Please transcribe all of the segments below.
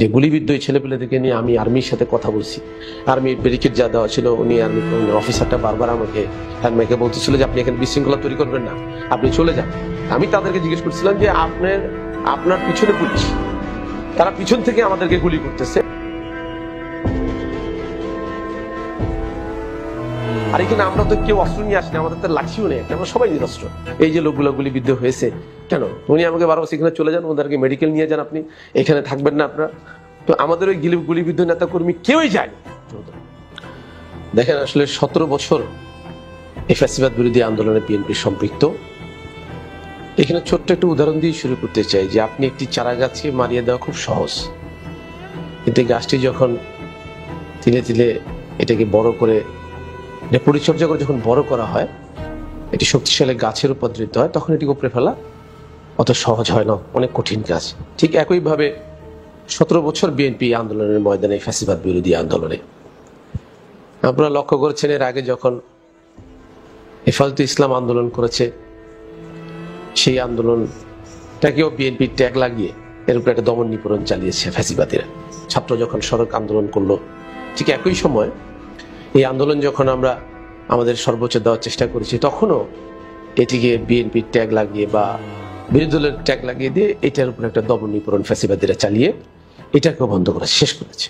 যে গুলিবিদ্ধ ছেলেপেলেদেরকে নিয়ে আমি আর্মির সাথে কথা বলছি, আর্মির ব্যারিকেড যা দেওয়া ছিল, উনি আর্মি অফিসারটা বারবার আমাকে বলতেছিল যে আপনি এখানে বিশৃঙ্খলা তৈরি করবেন না, আপনি চলে যান। আমি তাদেরকে জিজ্ঞেস করছিলাম যে আপনার পিছনে পুলিশ, তারা পিছন থেকে আমাদেরকে গুলি করতেছে, আর এখানে আমরা তো কেউ অস্ত্র নিয়ে আসিনি, আমাদের তো লাঠিও নেই, আমরা সবাই নিরস্ত্র। এই যে লোকগুলো গুলিবিদ্ধ হয়েছে কেন, উনি আমাকে বারবার সেখানে চলে যান, ওদেরকে মেডিকেল নিয়ে যান, আপনি এখানে থাকবেন না আপনারা। তো আমাদের ওই গুলিবিদ্ধ নেতা কর্মী কেউই যায়। দেখেন আসলে 17 বছর এই ফ্যাসিবাদ বিরোধী আন্দোলনে বিএনপি সম্পৃক্ত। এখানে ছোট্ট একটা উদাহরণ দিয়ে শুরু করতে চাই যে আপনি একটি চারা গাছকে মারিয়ে দেওয়া খুব সহজ, কিন্তু গাছটি যখন তিলে তিলে এটাকে বড় করে পরিচর্যা করে যখন বড় করা হয়, এটি শক্তিশালী গাছের উপদ্রিত হয়, তখন এটি উপড়ে ফেলা অত সহজ হয় না, অনেক কঠিন কাজ। ঠিক একইভাবে 17 বছর বিএনপি আন্দোলনের ময়দানে, ফ্যাসিবাদ বিরোধী আন্দোলনে আপনারা লক্ষ্য করেছেন, এর আগে যখন হেফাজতে ইসলাম আন্দোলন করেছে, সেই আন্দোলনটাকেও বিএনপি ট্যাগ লাগিয়ে এর উপরে একটা দমন নিপীড়ন চালিয়েছে ফ্যাসিবাদীরা। ছাত্র যখন সড়ক আন্দোলন করলো, ঠিক একই সময় এই আন্দোলন যখন আমরা আমাদের সর্বোচ্চ দেওয়ার চেষ্টা করেছি, তখনও এটিকে বিএনপির ট্যাগ লাগিয়ে বা বিরোধী দলের ট্যাগ লাগিয়ে দিয়ে এটার উপর একটা দমন নিপীড়ন ফ্যাসিবাদীরা চালিয়ে এটাকেও বন্ধ করে শেষ করেছে।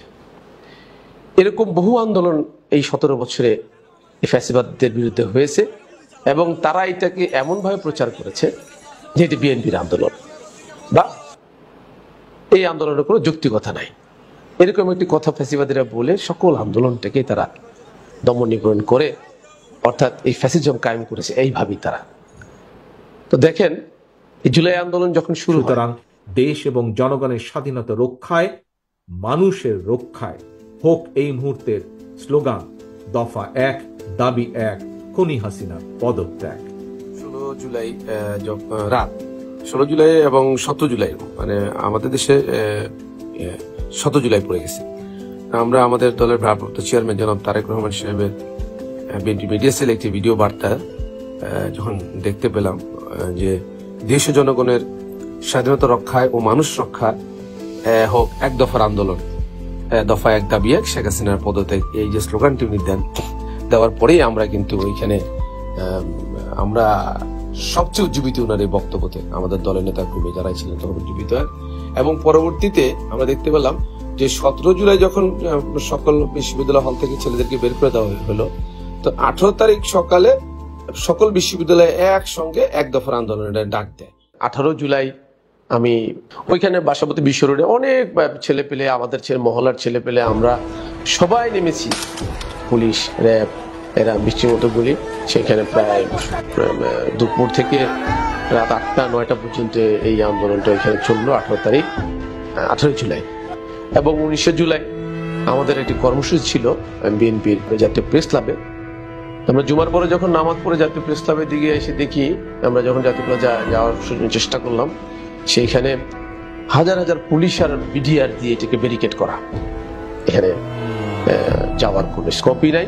এরকম বহু আন্দোলন এই 17 বছরে এই ফ্যাসিবাদদের বিরুদ্ধে হয়েছে, এবং তারা এটাকে এমনভাবে প্রচার করেছে যে এটি বিএনপির আন্দোলন বা এই আন্দোলনের কোনো যৌক্তিকতা নাই, এরকম একটি কথা ফ্যাসিবাদীরা বলে সকল আন্দোলনটাকে তারা দমন নিপীড়ন করে, অর্থাৎ এই ফ্যাসিজম কায়েম করেছে এইভাবেই তারা। তো দেখেন, এই জুলাই আন্দোলন যখন শুরু, সুতরাং দেশ এবং জনগণের স্বাধীনতা রক্ষায়, মানুষের রক্ষায় হোক এই মুহূর্তের স্লোগান দফা 1, দাবি 1, খুনি হাসিনার পদত্যাগ। 16 জুলাই রাত, 16 জুলাই এবং 17 জুলাই, মানে আমাদের দেশে 17 জুলাই পড়ে গেছে। আমরা আমাদের দলের ভারপ্রাপ্ত চেয়ারম্যান জনাব তারেক রহমান সাহেবের বিএনপি মিডিয়া সেল একটি ভিডিও বার্তা যখন দেখতে পেলাম যে দেশ ও জনগণের স্বাধীনতা রক্ষায় ও মানুষ রক্ষা হোক এক দফার আন্দোলন, দফা 1, দাবি 1, শেখ হাসিনার পদত্যাগ, এই যে স্লোগানটি উনি দেওয়ার পরেই আমরা কিন্তু ওইখানে আমরা সবচেয়ে উজ্জীবিত ওনার এই বক্তব্যতে, আমাদের দলের নেতা কর্মী যারাই ছিলেন তখন উজ্জীবিত হয়। এবং পরবর্তীতে আমরা দেখতে পেলাম যে 17 জুলাই যখন সকল বিশ্ববিদ্যালয় হল থেকে ছেলেদেরকে বের করে দেওয়া হলো, তো 18 তারিখ সকালে সকল বিশ্ববিদ্যালয়ে একসঙ্গে এক দফার আন্দোলনের ডাক দেয়। 18 জুলাই আমি ওইখানে বাসাবতী বিশ্ব রোডে অনেক ছেলে পেলে, আমাদের মহল্লার ছেলে পেলে, আমরা সবাই নেমেছি, পুলিশ, র্যাব, এরা বৃষ্টির মতো গুলি, সেখানে প্রায় দুপুর থেকে রাত 8টা-9টা পর্যন্ত এই আন্দোলনটা এখানে চললো। 18 জুলাই এবং 19 জুলাই আমাদের একটি কর্মসূচি ছিল বিএনপির জাতীয় প্রেস ক্লাবে। আমরা জুমার পরে যখন নামাজ পড়ে জাতীয় প্রেস ক্লাবের দিকে এসে দেখি, আমরা যখন জাতীয় প্রেস যাওয়ার চেষ্টা করলাম, সেইখানে হাজার হাজার পুলিশ আর বিডিআর দিয়ে এটাকে ব্যারিকেড করা, এখানে যাওয়ার কোনো স্কোপই নাই।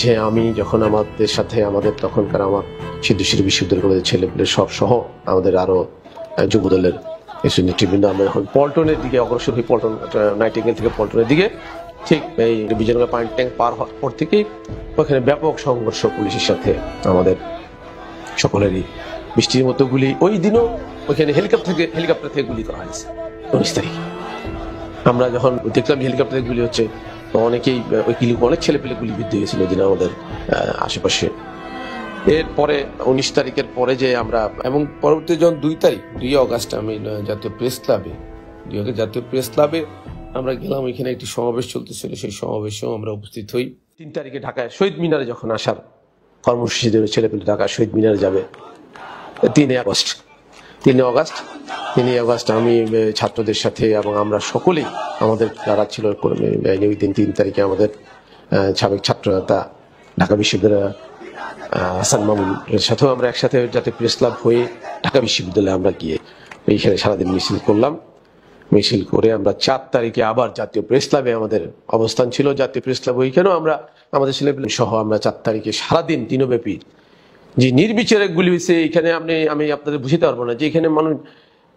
সে আমি যখন আমাদের সাথে আমাদের তখনকার আমার সিদ্ধেশ্বরী বিশ্ববিদ্যালয়ের ছেলেপেলে সব সহ আমাদের আরো যুবদলের নেতৃবৃন্দ, আমরা এখন পল্টনের দিকে অগ্রসর হই, পল্টন নাইটিঙ্গেল থেকে পল্টনের দিকে, ঠিক এই বিজয়নগর পানি ট্যাঙ্ক পার হওয়ার পর থেকেই ওখানে ব্যাপক সংঘর্ষ পুলিশের সাথে আমাদের সকলেরই। বৃষ্টির মতো গুলি, ওই দিনও ওইখানে হেলিকপ্টার থেকে গুলি করা হয়েছে 19 তারিখ। আমরা যখন দেখলাম হেলিকপ্টার থেকে গুলি হচ্ছে, অনেকেই অনেক ছেলে পেলে গুলিবিদ্ধ হয়েছিল ওই দিন আমাদের আশেপাশে। এরপরে 19 তারিখের পরে যে আমরা, এবং পরবর্তী যখন 2 অগাস্ট আমি জাতীয় প্রেস ক্লাবে আমরা গেলাম, এখানে একটি সমাবেশ চলতেছিল, সেই সমাবেশেও আমরা উপস্থিত হই। 3 তারিখে ঢাকায় শহীদ মিনারে যখন আসার কর্মসূচি দেবে, ছেলেপেলে ঢাকা শহীদ মিনারে যাবে 3 অগাস্ট আমি ছাত্রদের সাথে এবং আমরা সকলেই, আমাদের যারা ছিল ওই দিন 3 তারিখে আমাদের সাবেক ছাত্রনেতা ঢাকা বিশ্ববিদ্যালয় হাসান মামুনের সাথেও আমরা একসাথে জাতীয় প্রেস ক্লাব হয়ে ঢাকা বিশ্ববিদ্যালয়ে আমরা গিয়ে এইখানে সারাদিন মিছিল করলাম। মিছিল করে আমরা 4 তারিখে আবার জাতীয় প্রেস ক্লাবে আমাদের অবস্থান ছিল। জাতীয় প্রেস ক্লাব ওইখানেও আমরা আমাদের ছেলেপেলে সহ আমরা 4 তারিখে সারাদিন দিনব্যাপী যে নির্বিচারে গুলি হয়েছে, এখানে আমি আপনাদের বুঝতে পারবো না যে এখানে মানুষ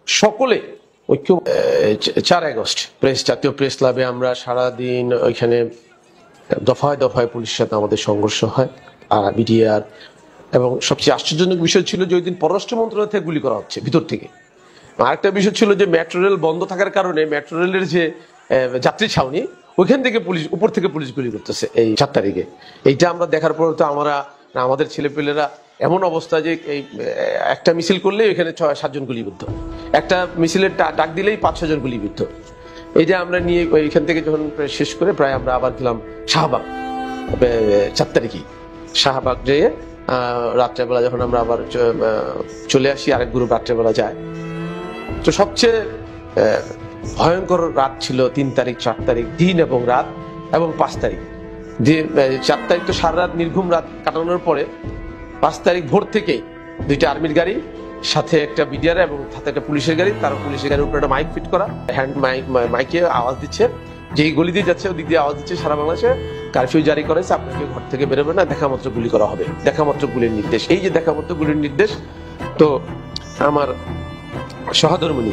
সকলে ঐক্য। 4 আগস্ট জাতীয় প্রেস ক্লাবে আমরা সারাদিন ওইখানে দফায় দফায় পুলিশের সাথে আমাদের সংঘর্ষ হয়, আর বিডিআর। এবং সবচেয়ে আশ্চর্যজনক বিষয় ছিল যে ওই দিন পররাষ্ট্র মন্ত্রণালয় থেকে গুলি করা হচ্ছে ভিতর থেকে। আরেকটা বিষয় ছিল যে মেট্রো রেল বন্ধ থাকার কারণে মেট্রো রেলের যে যাত্রী ছাউনি ওইখান থেকে পুলিশ, উপর থেকে পুলিশ গুলি করতেছে এই 4 তারিখে। এইটা আমরা দেখার পর তো আমাদের ছেলেপেলেরা এমন অবস্থা যে এই একটা মিছিল করলে এখানে 6-7 জন গুলিবিদ্ধ, একটা মিছিলের ডাক দিলেই 5-6 জন গুলিবিদ্ধ। এই যে আমরা নিয়ে এইখান থেকে যখন শেষ করে প্রায় আমরা আবার গেলাম শাহবাগ 4 তারিখে। শাহবাগ যেয়ে রাত্রেবেলা যখন আমরা আবার চলে আসি, আরেক গ্রুপ রাত্রেবেলা যায়। তো সবচেয়ে ভয়ঙ্কর রাত ছিল 3 তারিখ, 4 তারিখ দিন এবং রাত, এবং 5 তারিখ। 4 তারিখ তো সারা রাত নির্ঘুম রাত কাটানোর পরে 5 তারিখ ভোর থেকে 2টা আর্মির গাড়ি, সাথে একটা বিডিআর এবং সাথে একটা পুলিশের গাড়ি, তার পুলিশের গাড়ির উপরে একটা মাইক ফিট করা, হ্যান্ড মাইকে আওয়াজ দিচ্ছে, যেই গলি দিয়ে যাচ্ছে ওদিক দিয়ে আওয়াজ দিচ্ছে সারা বাংলাদেশে কারফিউ জারি করেছে, আপনাকে ঘর থেকে বেরোবে না, দেখা মাত্র গুলি করা হবে, দেখা মাত্র গুলির নির্দেশ। এই যে দেখা মাত্র গুলির নির্দেশ, তো আমার সহধর্মিণী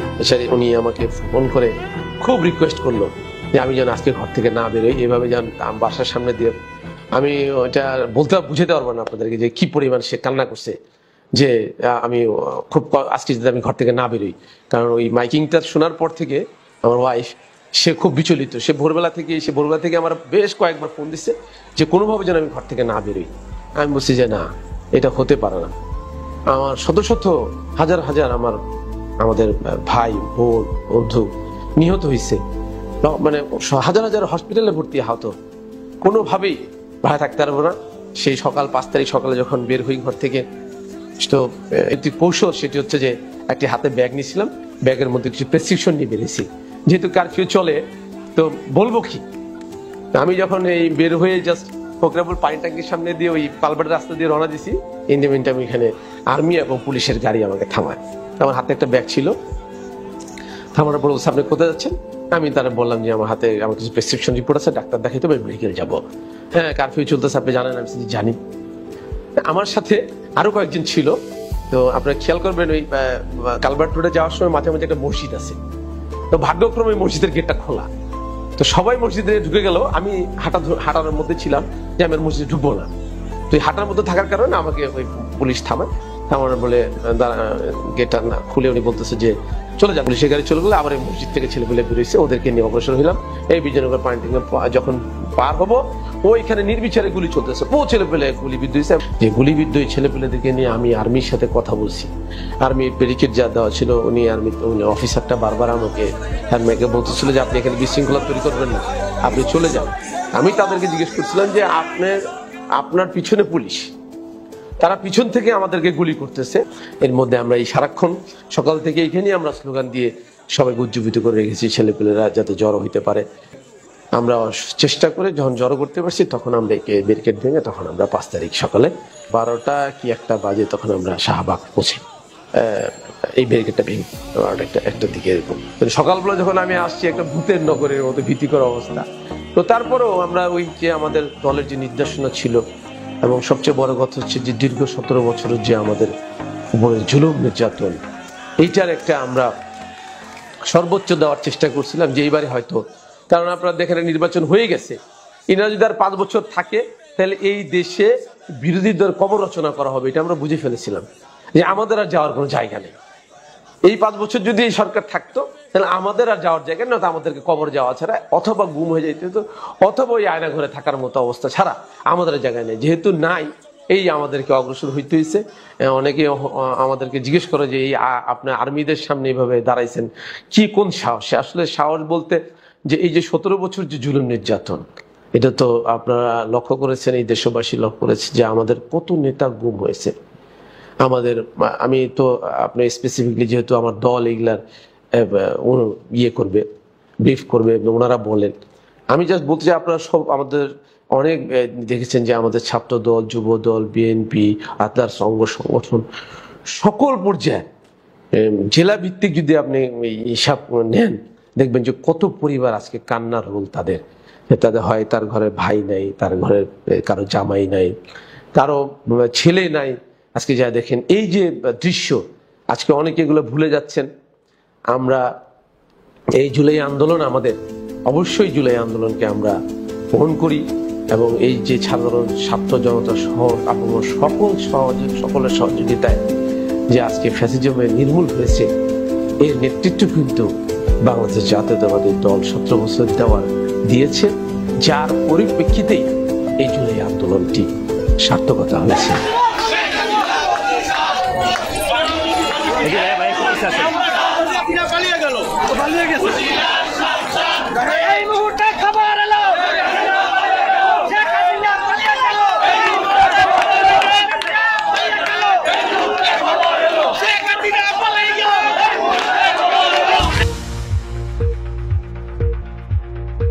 উনি আমাকে ফোন করে খুব রিকোয়েস্ট করলো যে আমি যেন আজকে ঘর থেকে না বেরোই, এভাবে যেন বাসার সামনে দিয়ে। আমি ওইটা বুঝাতে পারবো না আপনাদেরকে যে কি পরিমাণ সে কান্না করছে, যে আমি খুব আজকে যদি আমি ঘর থেকে না বেরোই। কারণ ওই মাইকিংটা শোনার পর থেকে আমার ওয়াইফ সে খুব বিচলিত। সে ভোরবেলা থেকে আমার বেশ কয়েকবার ফোন দিচ্ছে যে কোনোভাবে যেন আমি ঘর থেকে না বেরোই। আমি বলছি যে না, এটা হতে পারে না। আমার শত শত হাজার হাজার আমাদের ভাই বোন বন্ধু নিহত হয়েছে, মানে হাজার হাজার হসপিটালে ভর্তি আহত, কোনোভাবেই ভাড়া থাকতে পারবো না। সেই সকাল 5 তারিখ সকালে যখন বের হই ঘর থেকে, তো একটি কৌশল সেটি হচ্ছে যে একটি হাতে ব্যাগ নিয়েছিলাম, ব্যাগের মধ্যে কিছু প্রেসক্রিপশন নিয়ে বেরিয়েছি, যেহেতু কারফিউ চলে তো বলবো কি। আমি যখন এই বের হয়ে জাস্ট ফকরাপুর পানি ট্যাঙ্কির সামনে দিয়ে ওই পালবাট রাস্তা দিয়ে রওনা দিছি, ইন দ্য মিনটাইম এখানে আর্মি এবং পুলিশের গাড়ি আমাকে থামায়। আমার হাতে একটা ব্যাগ ছিল, থামানোর পর বলছে আপনি কোথায় যাচ্ছেন? আমি তারা বললাম যে আমার হাতে আমার কিছু প্রেসক্রিপশন রিপোর্ট আছে, ডাক্তার দেখাইতে হবে, মেডিকেল যাবো। হ্যাঁ, কারফিউ চলতেছে আপনি জানেন? আমি জানি। আমার সাথে আরো কয়েকজন ছিল। তো আপনারা খেয়াল করবেন ওই কালভার্ট রোডে যাওয়ার সময় মাঝে মাঝে একটা মসজিদ আছে, তো ভাগ্যক্রমে ওই মসজিদের গেটটা খোলা, তো সবাই মসজিদে ঢুকে গেল। আমি হাঁটার মধ্যে ছিলাম যে আমি মসজিদে ঢুকবো না। তো হাঁটার মধ্যে থাকার কারণে আমাকে ওই পুলিশ থামানোর বলে গেটটা না খুলে উনি বলতেছে যে চলে যান। পুলিশের গাড়ি চলে গেলে আবার এই মসজিদ থেকে ছেলেপেলে বেরোইছে, ওদেরকে নিয়ে অগ্রসর হইলাম। এই বিজয়নগর পানি ট্যাঙ্কি যখন পার হবো, ওইখানে নির্বিচারে গুলি চলতেছে, ও ছেলেপেলে গুলিবিদ্ধ হয়েছে। যে গুলিবিদ্ধ ওই ছেলেপেলেদেরকে নিয়ে আমি আর্মির সাথে কথা বলছি। আর্মির ব্যারিকেড যা দেওয়া ছিল, উনি অফিসারটা বারবার আমাকে বলতেছিল যে আপনি এখানে বিশৃঙ্খলা তৈরি করবেন না, আপনি চলে যান। আমি তাদেরকে জিজ্ঞেস করছিলাম যে আপনার পিছনে পুলিশ, তারা পিছন থেকে আমাদেরকে গুলি করতেছে। এর মধ্যে আমরা এই সারাক্ষণ সকাল থেকে এখানে আমরা স্লোগান দিয়ে সবাই উজ্জীবিত করে রেখেছি, ছেলেপেলেরা যাতে জড়ো হইতে পারে। আমরা চেষ্টা করে যখন জড়ো করতে পারছি, তখন আমরা একে ব্যারিকেড ভেঙে তখন আমরা 5 তারিখ সকালে 12টা কি 1টা বাজে তখন আমরা শাহবাগ পৌঁছি। এই ব্যারিকেডটা ভেঙে 12টা দিকে এরকম। সকালবেলা যখন আমি আসছি, একটা ভূতের নগরের মতো ভীতিকর অবস্থা। তো তারপরেও আমরা ওই যে আমাদের দলের যে নির্দেশনা ছিল, এবং সবচেয়ে বড় কথা হচ্ছে যে দীর্ঘ 17 বছরের যে আমাদের উপরে জুলুম নির্যাতন, এইটার একটা আমরা সর্বোচ্চ দেওয়ার চেষ্টা করছিলাম যে এইবারে হয়তো, কারণ আপনারা দেখেন নির্বাচন হয়ে গেছে, এনারা যদি আর 5 বছর থাকে তাহলে এই দেশে বিরোধীদের কবর রচনা করা হবে, এটা আমরা বুঝে ফেলেছিলাম যে আমাদের আর যাওয়ার কোনো জায়গা নেই। এই 5 বছর যদি এই সরকার থাকতো তাহলে আমাদের আর যাওয়ার জায়গা না, আমাদেরকে কবর যাওয়া ছাড়া অথবা গুম হয়ে যেতে হতো, অথবা ওই আয়না ঘরে থাকার মতো অবস্থা ছাড়া আমাদের জায়গায় নেই। যেহেতু নাই, এই আমাদেরকে অগ্রসর হইতে হয়েছে। অনেকে আমাদেরকে জিজ্ঞেস করে যে এই আপনার আর্মিদের সামনে এইভাবে দাঁড়াইছেন, কি কোন সাহস? আসলে সাহস বলতে যে এই যে 17 বছর যে জুলুম নির্যাতন, এটা তো আপনারা লক্ষ্য করেছেন, এই দেশবাসী লক্ষ্য করেছে যে আমাদের কত নেতা গুম হয়েছে। আমি তো আপনি স্পেসিফিকলি যেহেতু আমার দল এগুলার করবে, ব্রিফ করবে, ওনারা বলেন, আমি জাস্ট বলতে চাই আপনারা সব আমাদের অনেক দেখেছেন যে আমাদের ছাত্র দল, যুব দল, বিএনপি, আদার সংগঠন সকল পর্যায়ে জেলা ভিত্তিক যদি আপনি হিসাব নেন দেখবেন যে কত পরিবার আজকে কান্নার রোল তাদের, তাদের হয় তার ঘরে ভাই নাই, তার ঘরে কারো জামাই নাই, কারো ছেলে নাই। আজকে যা দেখেন এই যে দৃশ্য, আজকে অনেকে এগুলো ভুলে যাচ্ছেন। আমরা এই জুলাই আন্দোলন, আমাদের অবশ্যই জুলাই আন্দোলনকে আমরা গ্রহণ করি এবং এই যে সাধারণ ছাত্র জনতা সহ আপনার সকলের সহযোগিতায় যে আজকে ফ্যাসিজমে নির্মূল হয়েছে, এর নেতৃত্ব কিন্তু বাংলাদেশ জাতীয়তাবাদী দল 17 বছর দিয়েছে, যার পরিপ্রেক্ষিতেই এই জুলাই আন্দোলনটি সার্থকতা হয়েছে। পালিয়ে গেল।